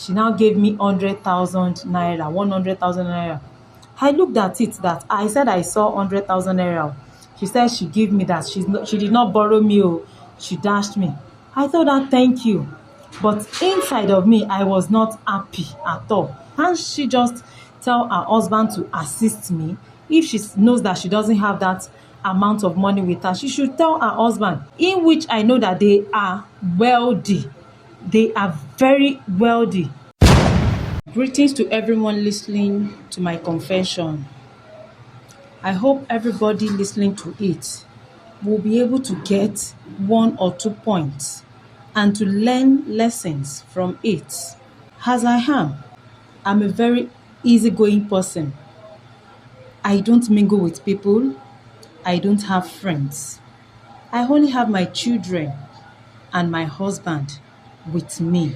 She now gave me 100,000 naira, 100,000 naira. I looked at it that I said I saw 100,000 naira. She said she gave me that. She did not borrow me. Oh, she dashed me. I told her thank you. But inside of me, I was not happy at all. Can't she just tell her husband to assist me? If she knows that she doesn't have that amount of money with her, she should tell her husband, in which I know that they are wealthy. They are very wealthy. Greetings to everyone listening to my confession. I hope everybody listening to it will be able to get 1 or 2 points and to learn lessons from it. As I am, I'm a very easygoing person. I don't mingle with people. I don't have friends. I only have my children and my husband with me.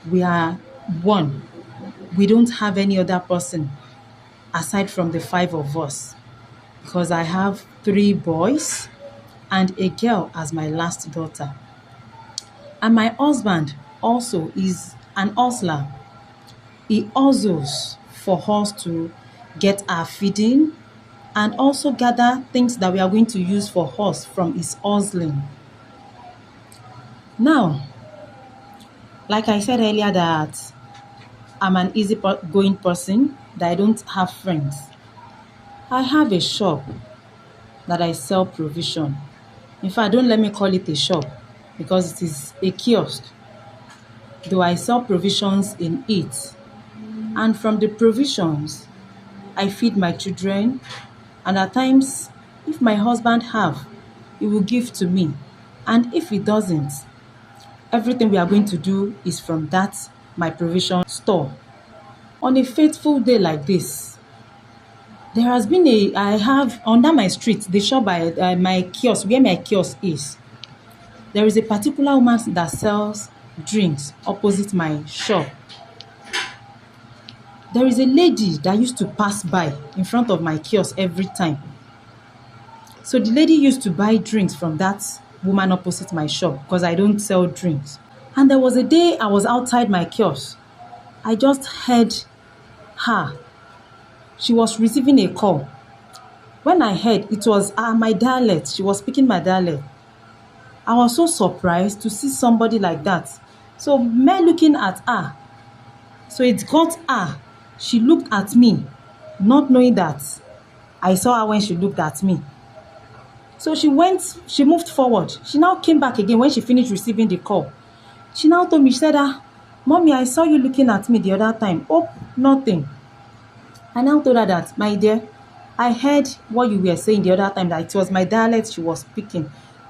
We are one. We don't have any other person aside from the 5 of us, because I have 3 boys and a girl as my last daughter. And my husband also is an hustler. He hustles for us to get our feeding and also gather things that we are going to use for us from his hustling. Now, like I said earlier that I'm an easygoing person, that I don't have friends. I have a shop that I sell provision. In fact, don't let me call it a shop because it is a kiosk. Though I sell provisions in it. And from the provisions, I feed my children. And at times, if my husband have, he will give to me. And if he doesn't, everything we are going to do is from that my provision store. On a fateful day like this, there has been I have under my street, the shop by my kiosk, where my kiosk is. There is a particular woman that sells drinks opposite my shop. There is a lady that used to pass by in front of my kiosk every time. So the lady used to buy drinks from that woman opposite my shop because I don't sell drinks. And there was a day I was outside my kiosk. I just heard her. She was receiving a call. When I heard, it was my dialect. She was speaking my dialect. I was so surprised to see somebody like that. So me looking at her. So it got her. She looked at me, not knowing that I saw her when she looked at me. So she moved forward. She now came back again when she finished receiving the call. She now told me, she said, Mommy, I saw you looking at me the other time. Oh, nothing. I now told her that, my dear, I heard what you were saying the other time, that it was my dialect she was speaking.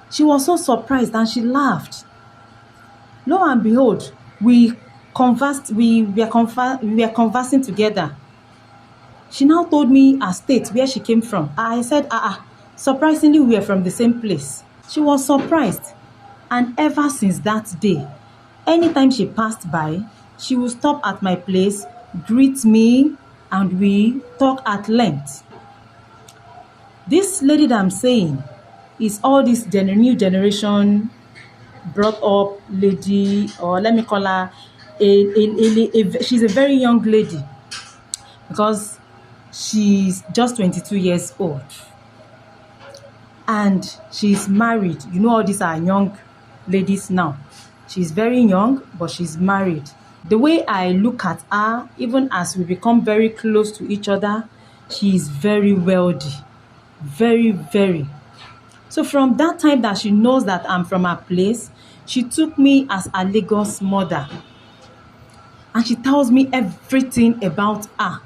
She was so surprised and she laughed. Lo and behold, we were conversing together. She now told me her state, where she came from. I said, surprisingly, we were from the same place. She was surprised. And ever since that day, anytime she passed by, she would stop at my place, greet me, and we talk at length. This lady that I'm saying is all this new generation brought up lady, or let me call her she's a very young lady because she's just 22 years old and she's married. You know, all these are young ladies now. She's very young, but she's married. The way I look at her, even as we become very close to each other, she is very wealthy. Very, very. So from that time that she knows that I'm from her place, she took me as a Lagos mother. And she tells me everything about her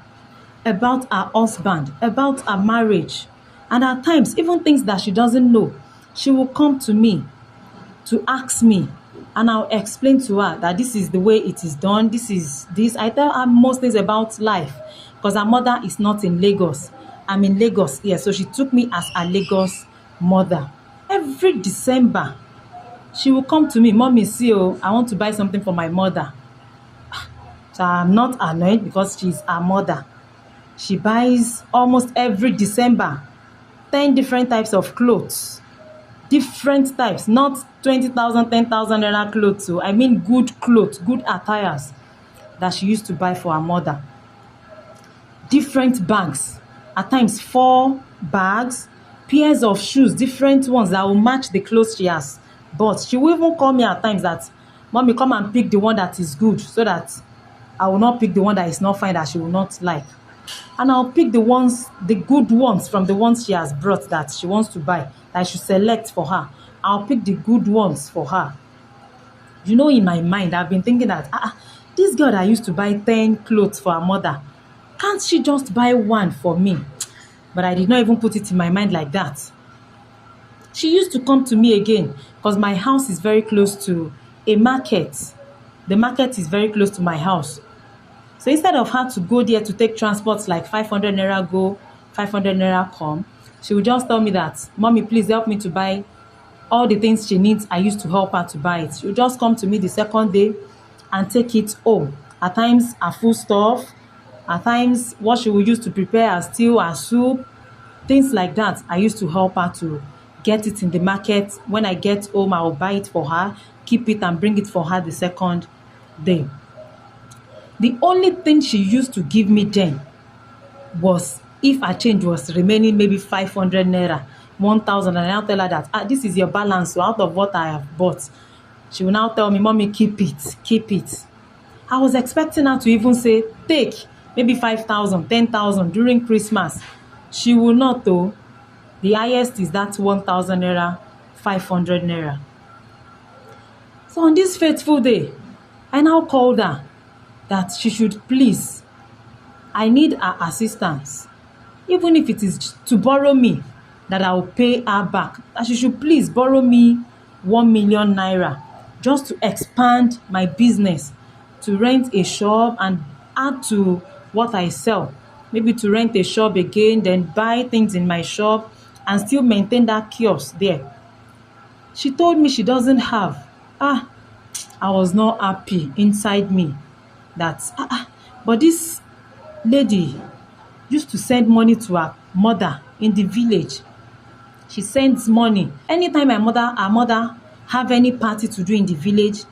husband, about her marriage. And at times, even things that she doesn't know, she will come to me to ask me. And I'll explain to her that this is the way it is done. This is this. I tell her most things about life because her mother is not in Lagos. I'm in Lagos here. So she took me as a Lagos mother. Every December, she will come to me, Mommy, see, I want to buy something for my mother. So I'm not annoyed because she's our mother. She buys almost every December 10 different types of clothes. Different types, not 20,000, 10,000 naira clothes. So I mean good clothes, good attires. that she used to buy for her mother. Different bags, at times 4 bags, pairs of shoes, different ones that will match the clothes she has bought. She will even call me at times that, "Mommy, come and pick the one that is good, so that I will not pick the one that is not fine, that she will not like. And I'll pick the good ones from the ones she has brought that she wants to buy, that I should select for her. I'll pick the good ones for her." You know, in my mind, I've been thinking that, this girl that used to buy 10 clothes for her mother, can't she just buy one for me? But I did not even put it in my mind like that. She used to come to me again, because my house is very close to a market. The market is very close to my house. So instead of her to go there to take transports like 500 naira go, 500 naira come, she would just tell me that, "Mommy, please help me to buy all the things she needs." I used to help her to buy it. She would just come to me the second day and take it home. At times, her food stuff, at times, what she would use to prepare her stew, her soup, things like that. I used to help her to get it in the market. When I get home, I will buy it for her, keep it and bring it for her the second day. The only thing she used to give me then was if her change was remaining maybe 500 naira, 1,000, and I'll tell her that, "This is your balance, so out of what I have bought." She will now tell me, "Mommy, keep it, keep it." I was expecting her to even say, "Take maybe 5,000, 10,000 during Christmas." She will not though. The highest is that 1,000 naira, 500 naira. So on this fateful day, I now called her that she should please, I need her assistance. Even if it is to borrow me, that I will pay her back. That she should please borrow me 1 million naira just to expand my business, to rent a shop and add to what I sell. Maybe to rent a shop again, then buy things in my shop and still maintain that kiosk there. She told me she doesn't have. I was not happy inside me that, but this lady used to send money to her mother in the village. She sends money. Anytime her mother have any party to do in the village,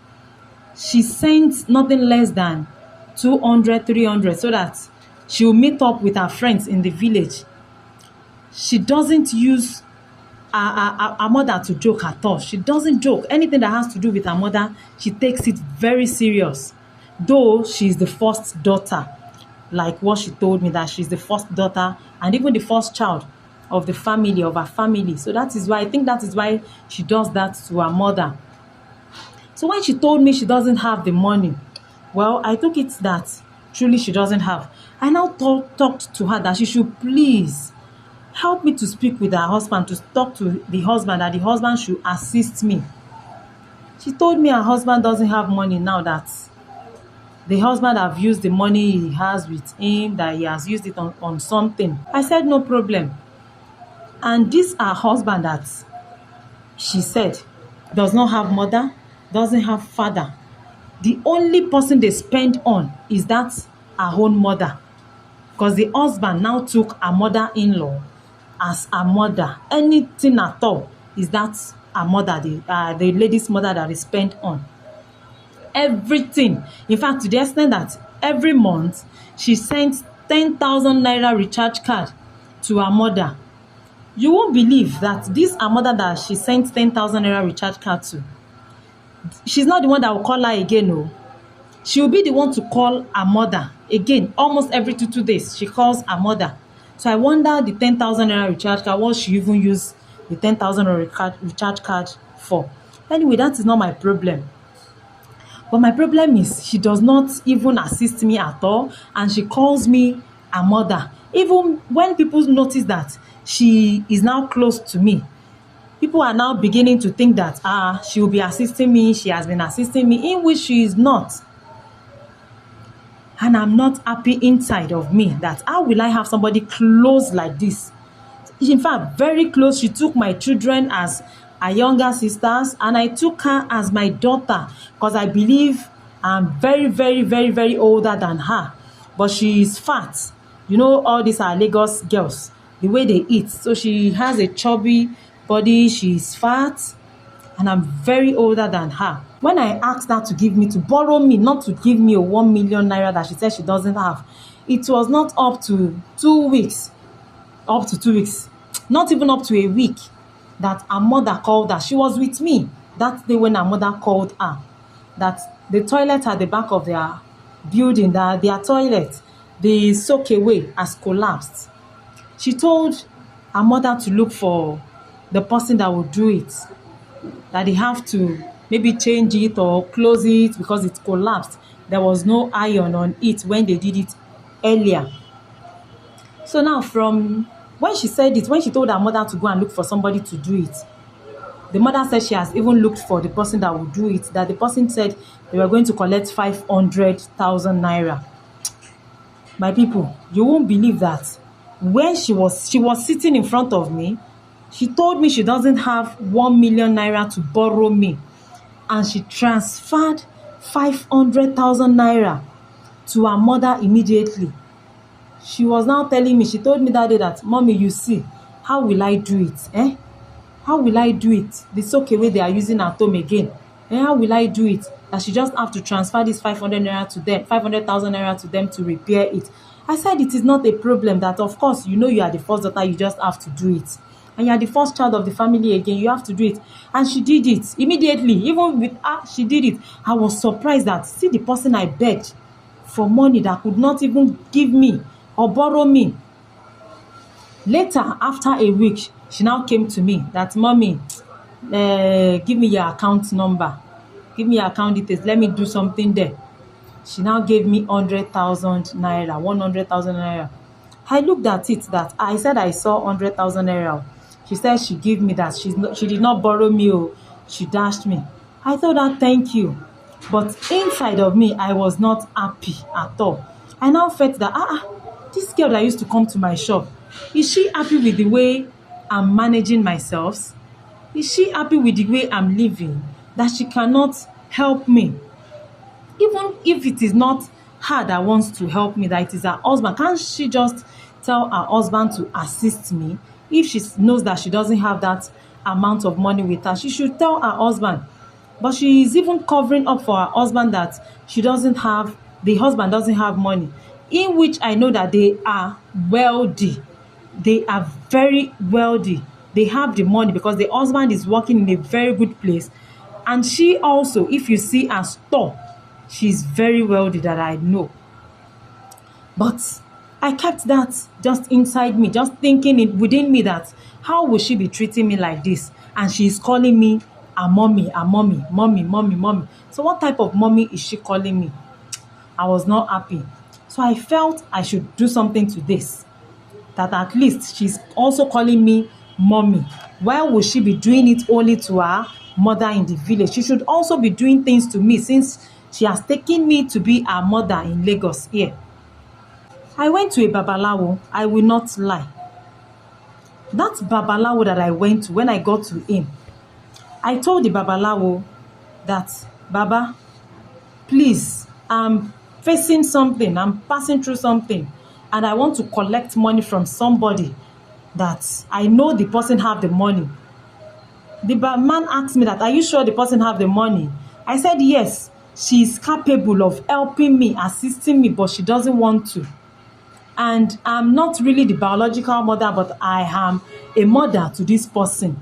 she sends nothing less than 200, 300, so that she will meet up with her friends in the village. She doesn't use her mother to joke at all. She doesn't joke. Anything that has to do with her mother, she takes it very serious. Though she's the first daughter, like what she told me, that she's the first daughter and even the first child of the family, of her family. So that is why, I think that is why she does that to her mother. So when she told me she doesn't have the money, well, I took it that truly she doesn't have. I now talked to her that she should please help me to speak with her husband, to talk to the husband, that the husband should assist me. She told me her husband doesn't have money now, that the husband have used the money he has with him, that he has used it on something. I said, no problem. And this her husband that she said does not have mother, doesn't have father. The only person they spend on is that her own mother. Because the husband now took her mother-in-law as her mother. Anything at all is that her mother, the lady's mother, that is spent on. Everything. In fact, to the extent that every month she sends 10,000 naira recharge card to her mother. You won't believe that this her mother that she sent 10,000 naira recharge card to, she's not the one that will call her again. No, she will be the one to call her mother again. Almost every 2 days she calls her mother. So I wonder the 10,000 naira recharge card, what she even use the 10,000 recharge card for. Anyway, that is not my problem. But my problem is she does not even assist me at all, and she calls me her mother. Even when people notice that she is now close to me, people are now beginning to think that she will be assisting me, she has been assisting me, in which she is not. And I'm not happy inside of me that how will I have somebody close like this? In fact, very close. She took my children as her younger sisters, and I took her as my daughter, because I believe I'm very, very, very, very older than her. But she is fat. You know, all these are Lagos girls, the way they eat. So she has a chubby body, she is fat. and I'm very older than her. When I asked her to borrow me, not to give me a 1 million naira that she said she doesn't have, it was not up to 2 weeks, not even up to a week, that her mother called her. She was with me that day when her mother called her, that the toilet at the back of their building, that their toilet, the soakaway has collapsed. She told her mother to look for the person that would do it, that they have to maybe change it or close it because it collapsed. There was no iron on it when they did it earlier. So now, from when she said it, when she told her mother to go and look for somebody to do it, the mother said she has even looked for the person that would do it, that the person said they were going to collect 500,000 naira. My people, you won't believe that when she was sitting in front of me, she told me she doesn't have 1 million naira to borrow me, and she transferred 500,000 naira to her mother immediately. She was now telling me, she told me that day that, "Mommy, you see, how will I do it? How will I do it? The soakaway they are using at home again. How will I do it? That she just have to transfer this 500,000 naira to them to repair it." I said it is not a problem, that of course, you are the first daughter, you just have to do it. And you are the first child of the family again, you have to do it. And she did it immediately. Even with her, she did it. I was surprised that, see the person I begged for money that could not even give me or borrow me. Later, after a week, she now came to me that, "Mommy, give me your account number. Give me your account details. Let me do something there." She now gave me 100,000 naira, 100,000 naira. I looked at it, that I said I saw 100,000 naira. She said she gave me that. She did not borrow me. Oh, she dashed me. I told her thank you. But inside of me, I was not happy at all. I now felt that, this girl that used to come to my shop, is she happy with the way I'm managing myself? Is she happy with the way I'm living, that she cannot help me? Even if it is not her that wants to help me, that it is her husband, can't she just tell her husband to assist me? If she knows that she doesn't have that amount of money with her, she should tell her husband. But she is even covering up for her husband that the husband doesn't have money, in which I know that they are wealthy. They are very wealthy. They have the money because the husband is working in a very good place. And she also, if you see her store, she's very wealthy, that I know. But I kept that just inside me, just thinking it within me, that how will she be treating me like this? And she's calling me a mommy, mommy. So what type of mommy is she calling me? I was not happy. So I felt I should do something to this, that at least she's also calling me mommy. Why would she be doing it only to her mother in the village? She should also be doing things to me, since she has taken me to be her mother in Lagos here. I went to a babalawo. I will not lie. That babalawo that I went to, when I got to him, I told the babalawo that, "Baba, please, I'm facing something. I'm passing through something, and I want to collect money from somebody that I know the person have the money." The man asked me that, "Are you sure the person have the money?" I said, "Yes, she is capable of helping me, assisting me, but she doesn't want to. And I'm not really the biological mother, but I am a mother to this person."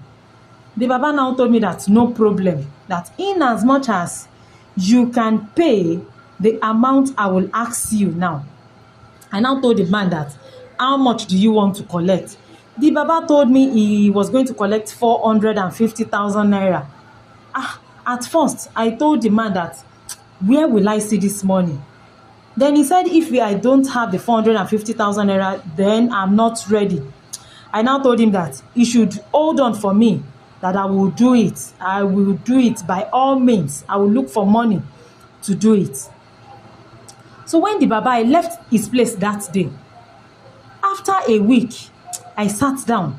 The Baba now told me that no problem, that in as much as you can pay the amount I will ask you now. I now told the man that, "How much do you want to collect?" The Baba told me he was going to collect 450,000 naira. At first, I told the man that, "Where will I see this money?" Then he said, "If I don't have the 450,000 naira, then I'm not ready." I now told him that he should hold on for me, that I will do it. I will do it by all means. I will look for money to do it. So when the Baba left his place that day, after a week, I sat down.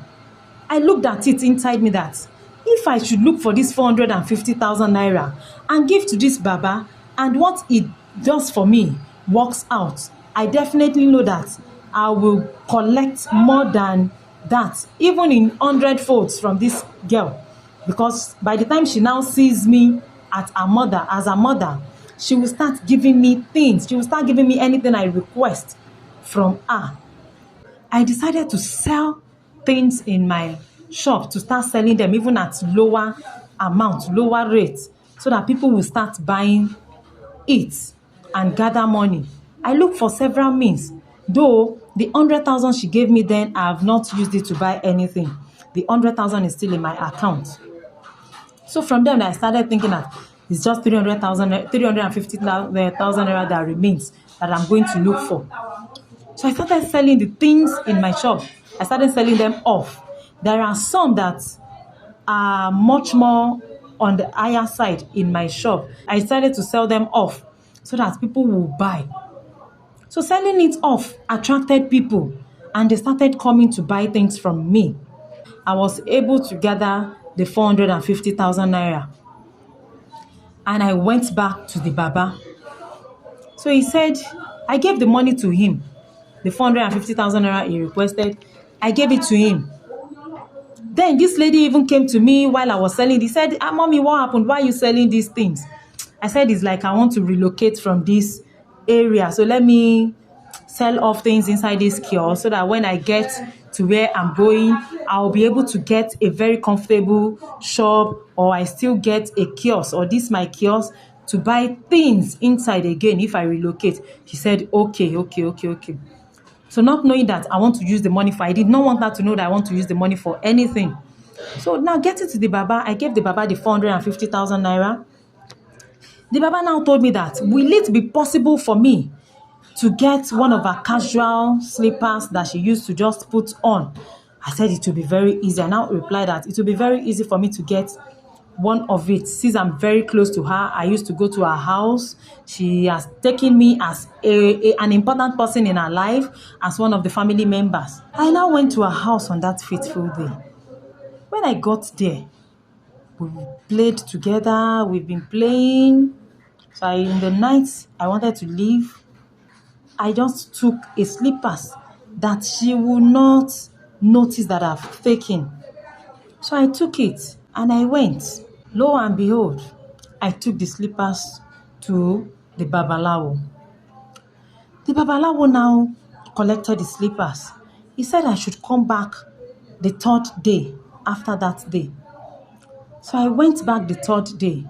I looked at it inside me, that if I should look for this 450,000 naira and give to this Baba, and what it does for me works out, I definitely know that I will collect more than that, even in 100 folds from this girl. Because by the time she now sees me as a mother, she will start giving me things. She will start giving me anything I request from her. I decided to sell things in my shop, to start selling them even at lower amount, lower rates, so that people will start buying it and gather money. I looked for several means. Though the 100,000 she gave me then, I have not used it to buy anything. The 100,000 is still in my account. So from then I started thinking that it's just 350,000 naira that remains that I'm going to look for. So I started selling the things in my shop. I started selling them off. There are some that are much more on the higher side in my shop. I started to sell them off so that people will buy. So selling it off attracted people and they started coming to buy things from me. I was able to gather the 450,000 naira and I went back to the Baba. So he said, I gave the money to him. The 450,000 naira he requested, I gave it to him. Then this lady even came to me while I was selling. He said, Mommy, what happened? Why are you selling these things? I said, it's like I want to relocate from this area. So let me sell off things inside this kiosk so that when I get to where I'm going, I'll be able to get a very comfortable shop, or I still get a kiosk, or this my kiosk to buy things inside again if I relocate. She said, okay. So not knowing that I want to use the money for, I did not want her to know that I want to use the money for anything. So now getting to the Baba, I gave the Baba the 450,000 naira. The Baba now told me that, will it be possible for me to get one of her casual slippers that she used to just put on? I said it will be very easy. I now replied that it will be very easy for me to get one of it. Since I'm very close to her, I used to go to her house. She has taken me as an important person in her life, as one of the family members. I now went to her house on that fateful day. When I got there, we played together. We've been playing. So in the night, I wanted to leave. I just took a slippers that she will not notice that I've taken. So I took it and I went. Lo and behold, I took the slippers to the Babalawo. The Babalawo now collected the slippers. He said I should come back the third day after that day. So I went back the third day.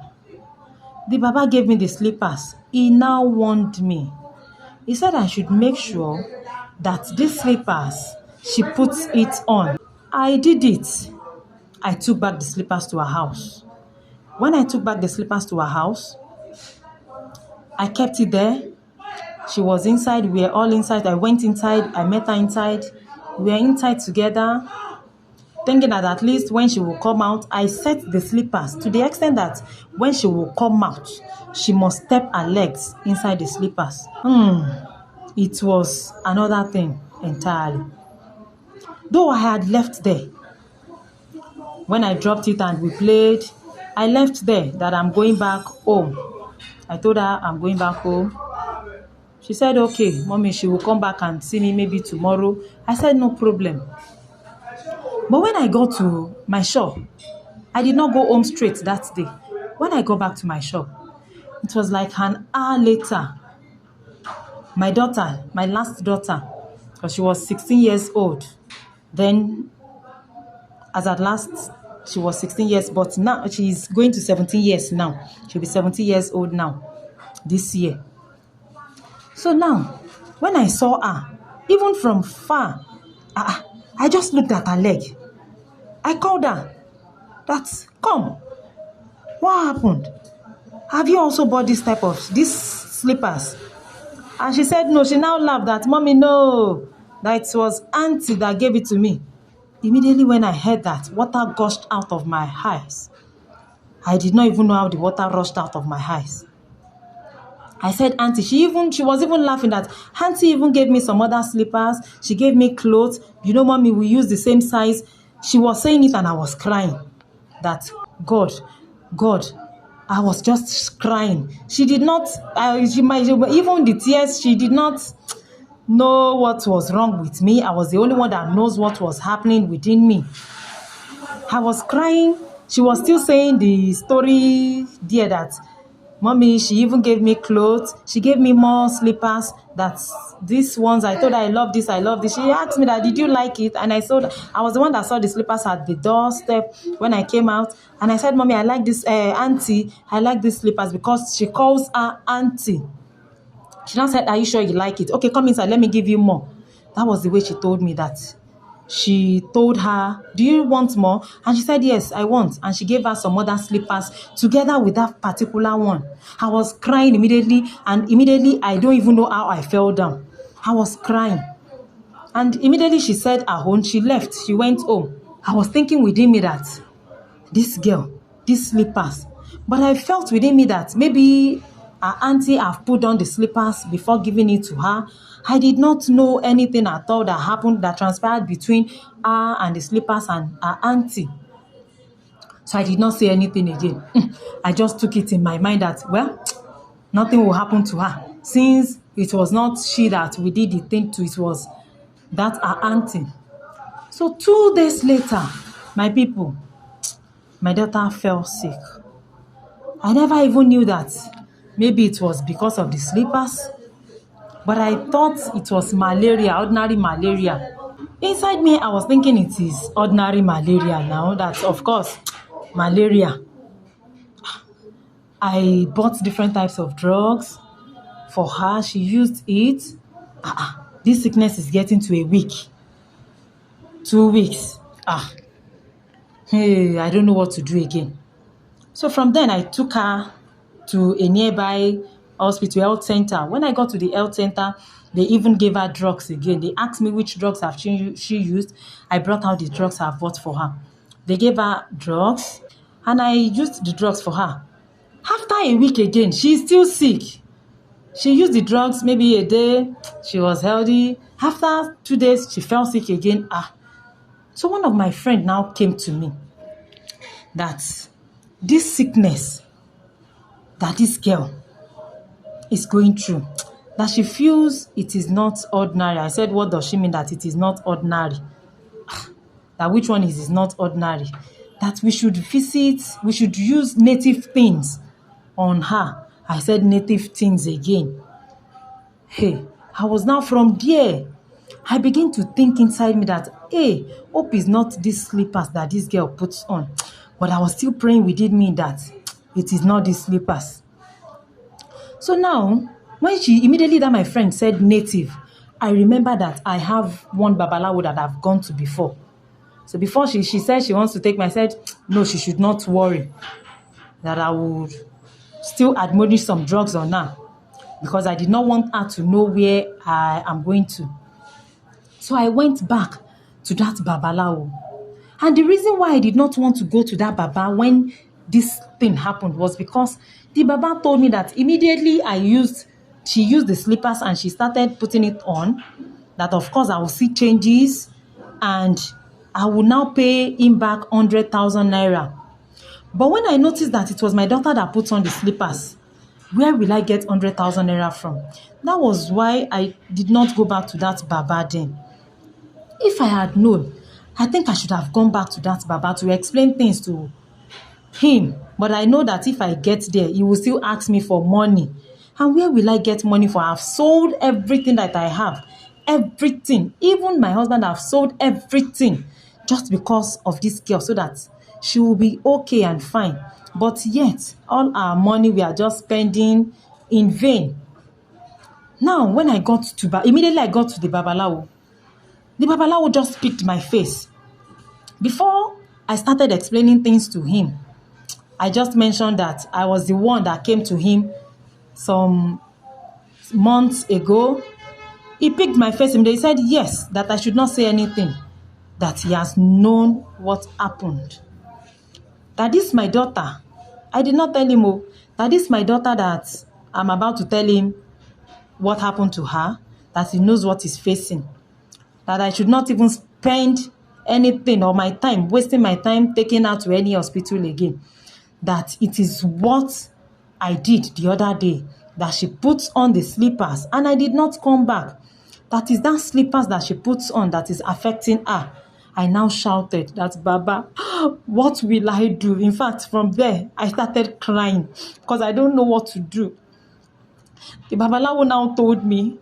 The Baba gave me the slippers. He now warned me. He said I should make sure that these slippers, she puts it on. I did it. I took back the slippers to her house. When I took back the slippers to her house, I kept it there. She was inside. We were all inside. I went inside. I met her inside. We were inside together, thinking that at least when she will come out, I set the slippers to the extent that when she will come out, she must step her legs inside the slippers. It was another thing entirely. Though I had left there, when I dropped it and we played, I left there that I'm going back home. I told her I'm going back home. She said, okay, Mommy, she will come back and see me maybe tomorrow. I said, no problem. But when I got to my shop, I did not go home straight that day. When I got back to my shop, it was like an hour later. My daughter, my last daughter, because she was 16 years old. Then, as at last, she was 16 years, but now she's going to 17 years now. She'll be 17 years old now, this year. So now, when I saw her, even from far, I just looked at her leg. I called her. Come. What happened? Have you also bought these slippers? And she said no. She now laughed that, Mommy, no. That it was Auntie that gave it to me. Immediately when I heard that, water gushed out of my eyes. I did not even know how the water rushed out of my eyes. I said, Auntie, she was even laughing that Auntie even gave me some other slippers. She gave me clothes. You know, Mommy, we use the same size. She was saying it and I was crying. That, God, I was just crying. She did not, even the tears, she did not know what was wrong with me. I was the only one that knows what was happening within me. I was crying. She was still saying the story there that, Mommy, she even gave me clothes. She gave me more slippers. That's these ones. I told her I love this, I love this. She asked me that, did you like it? And I said, I was the one that saw the slippers at the doorstep when I came out. And I said, Mommy, I like this, auntie, I like these slippers, because she calls her auntie. She now said, are you sure you like it? Okay, come inside, let me give you more. That was the way she told me that. She told her, do you want more? And she said, yes, I want. And she gave her some other slippers together with that particular one. I was crying immediately, and immediately I don't even know how I fell down. I was crying. And immediately she said her own, she left. She went home. I was thinking within me that this girl, these slippers. But I felt within me that maybe her auntie have put on the slippers before giving it to her. I did not know anything at all that happened, that transpired between her and the slippers and her auntie. So I did not say anything again. I just took it in my mind that, well, nothing will happen to her. Since it was not she that we did the thing to, it was that her auntie. So 2 days later, my people, my daughter fell sick. I never even knew that maybe it was because of the slippers, but I thought it was malaria, ordinary malaria. Inside me, I was thinking it is ordinary malaria now, that of course, malaria. I bought different types of drugs for her. She used it. This sickness is getting to a week, 2 weeks. Hey, I don't know what to do again. So from then, I took her to a nearby hospital, health center. When I got to the health center, they even gave her drugs again. They asked me which drugs have she used. I brought out the drugs I bought for her. They gave her drugs, and I used the drugs for her. After a week again, she's still sick. She used the drugs maybe a day. She was healthy. After 2 days, she fell sick again. So one of my friends now came to me that this sickness that this girl is going through, that she feels it is not ordinary. I said, what does she mean that it is not ordinary? That which one is not ordinary? That we should use native things on her. I said native things again. Hey, I was now from there. I begin to think inside me that, hey, hope is not these slippers that this girl puts on. But I was still praying within me that it is not these slippers. So now, when my friend said native, I remember that I have one babalawo that I've gone to before. So before she said she wants to take me, I said, no, she should not worry, that I would still administer some drugs on her, because I did not want her to know where I am going to. So I went back to that babalawo. And the reason why I did not want to go to that baba when this thing happened was because the baba told me that immediately she used the slippers and she started putting it on, that of course I will see changes and I will now pay him back 100,000 naira. But when I noticed that it was my daughter that put on the slippers, where will I get 100,000 naira from? That was why I did not go back to that baba then. If I had known, I think I should have gone back to that baba to explain things to him. But I know that if I get there, he will still ask me for money. And where will I get money for? I've sold everything that I have. Everything. Even my husband, I've sold everything just because of this girl, so that she will be okay and fine. But yet, all our money we are just spending in vain. Now, when I got to immediately I got to the babalawo just picked my face. Before I started explaining things to him, I just mentioned that I was the one that came to him some months ago. He picked my face and they said yes, that I should not say anything, that he has known what happened. That this my daughter, I did not tell him, that this my daughter that I'm about to tell him what happened to her, that he knows what he's facing. That I should not even spend anything or wasting my time taking her to any hospital again. That it is what I did the other day, that she puts on the slippers and I did not come back. That is that slippers that she puts on that is affecting her. I now shouted that, Baba, what will I do? In fact, from there, I started crying because I don't know what to do. The Babalawo now told me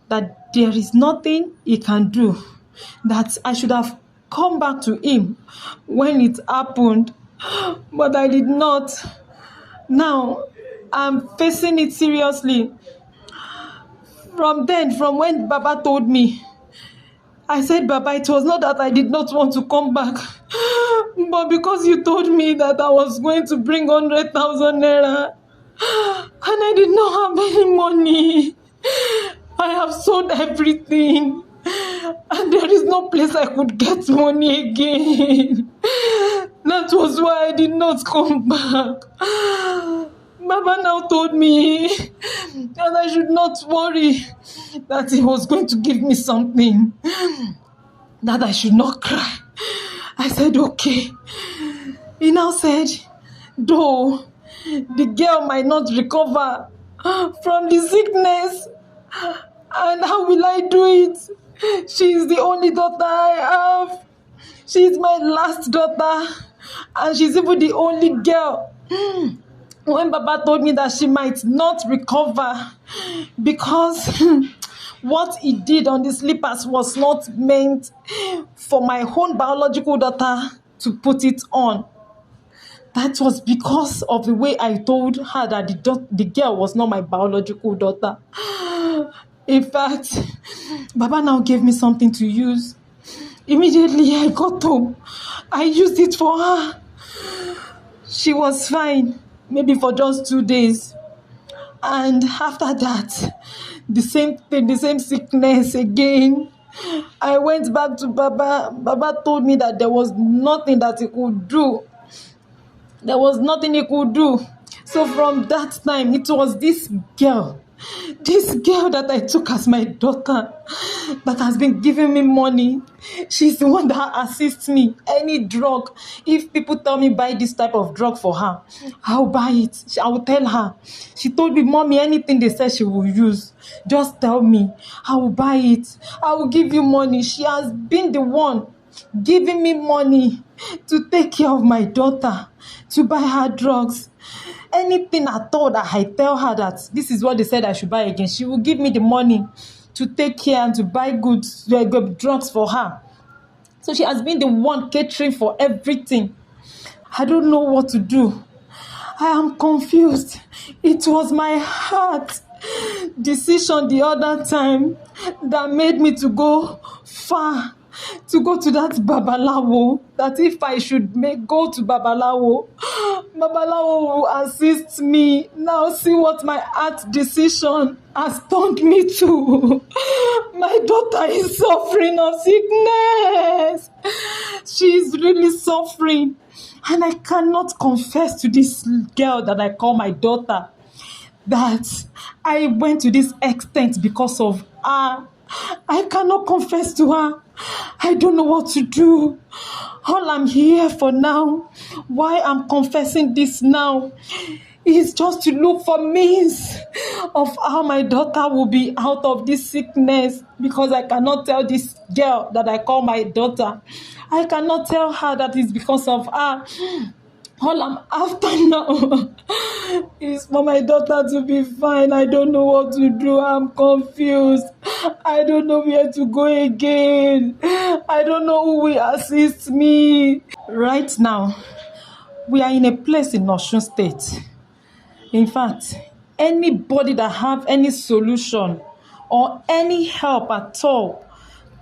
that there is nothing he can do, that I should have come back to him when it happened, but I did not. Now, I'm facing it seriously. From when Baba told me, I said, Baba, it was not that I did not want to come back, but because you told me that I was going to bring 100,000 naira, and I did not have any money. I have sold everything, and there is no place I could get money again. That was why I did not come back. Baba now told me that I should not worry, that he was going to give me something, that I should not cry. I said, okay. He now said, though the girl might not recover from the sickness, and how will I do it? She is the only daughter I have. She is my last daughter, and she's even the only girl. When Baba told me that she might not recover because what he did on the slippers was not meant for my own biological daughter to put it on, that was because of the way I told her that the girl was not my biological daughter. In fact, Baba now gave me something to use. Immediately I got home, I used it for her. She was fine, maybe for just 2 days. And after that, the same thing, the same sickness again. I went back to Baba. Baba told me that there was nothing that he could do. There was nothing he could do. So from that time, it was this girl that I took as my daughter, that has been giving me money. She's the one that assists me. Any drug, if people tell me buy this type of drug for her, I'll buy it. I will tell her. She told me, Mommy, anything they say she will use, just tell me. I will buy it. I will give you money. She has been the one giving me money to take care of my daughter, to buy her drugs. Anything at all that I tell her that this is what they said I should buy again, she will give me the money to take care and to buy goods, drugs for her. So she has been the one catering for everything. I don't know what to do. I am confused. It was my heart decision the other time that made me to go far, to go to that Babalawo, that if I should go to Babalawo will assist me. Now see what my heart decision has turned me to. My daughter is suffering of sickness. She is really suffering. And I cannot confess to this girl that I call my daughter that I went to this extent because of her. I cannot confess to her. I don't know what to do. All I'm here for now, why I'm confessing this now, is just to look for means of how my daughter will be out of this sickness, because I cannot tell this girl that I call my daughter. I cannot tell her that it's because of her. All I'm after now is for my daughter to be fine. I don't know what to do. I'm confused. I don't know where to go again. I don't know who will assist me. Right now, we are in a place in Osun State. In fact, anybody that have any solution or any help at all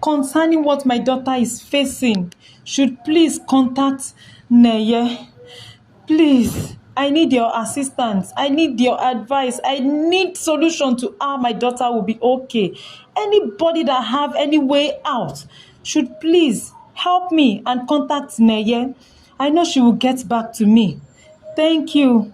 concerning what my daughter is facing should please contact Neye. Please, I need your assistance. I need your advice. I need solution to how my daughter will be okay. Anybody that have any way out should please help me and contact Neye. I know she will get back to me. Thank you.